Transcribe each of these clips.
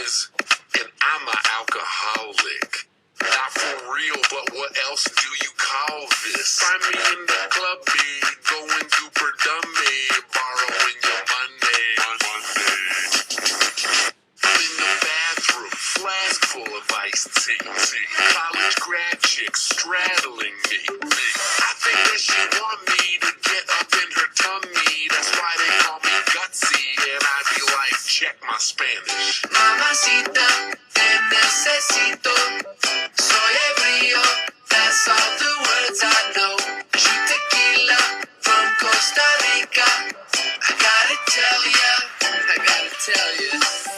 is, and I'm an alcoholic. Not for real, but what else do you call this? Find me in the club, me going super dummy, borrowing your money. I'm in the bathroom, flask full of iced tea. College grad chick straddling me. I think that she want me to get up in her tummy. That's why they call me gutsy, and I be like, check my Spanish. Mamacita, te necesito. Soy ebrio, that's all the words I know. Shoot tequila from Costa Rica. I gotta tell ya.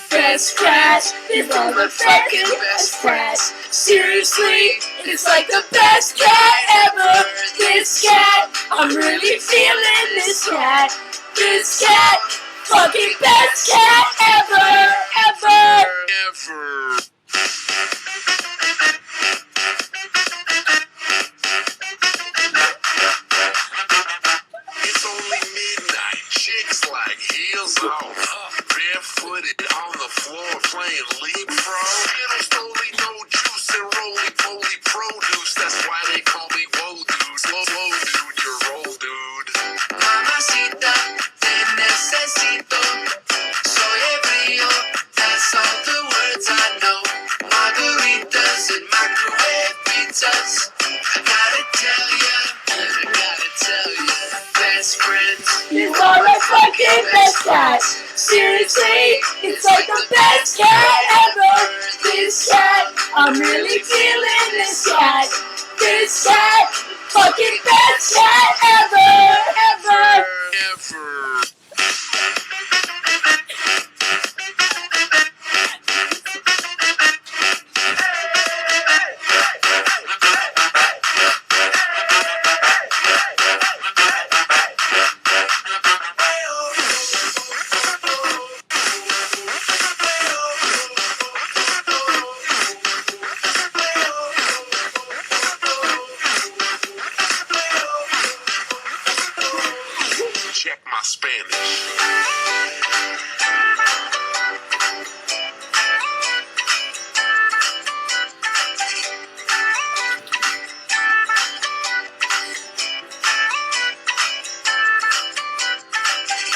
Best cat, this motherfucking best cat. Seriously, it's like the best cat ever. This cat, I'm really feeling this cat. This cat, fucking best cat ever, ever. Ever. It's only midnight. Chicks like heels off, barefooted on the floor playing leapfrog. Skittles totally no juice and roly-poly produce. That's why they call me Whoa Dude. Whoa Dude, you're old dude. Mamacita, te necesito. Soy ebrio, that's all the words I know. Margaritas and microwave pizzas. I gotta tell ya. Best friends, You are my fucking best cat. Seriously, it's like the best cat ever. This cat, I'm really feeling this cat. This cat, fucking best cat ever, ever. Ever. Check my Spanish.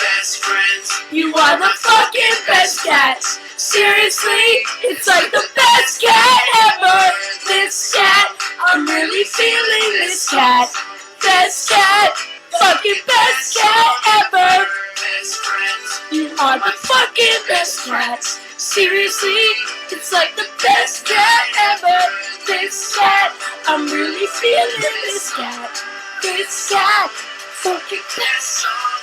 best friends. You are the fucking best cat. Seriously, it's like the best cat ever. This cat, I'm really feeling this cat. Best cat, fucking best cat ever. Best friends. You are the fucking best cat. Seriously, it's like the best cat ever. This cat, I'm really feeling this cat. This cat, fucking best. Song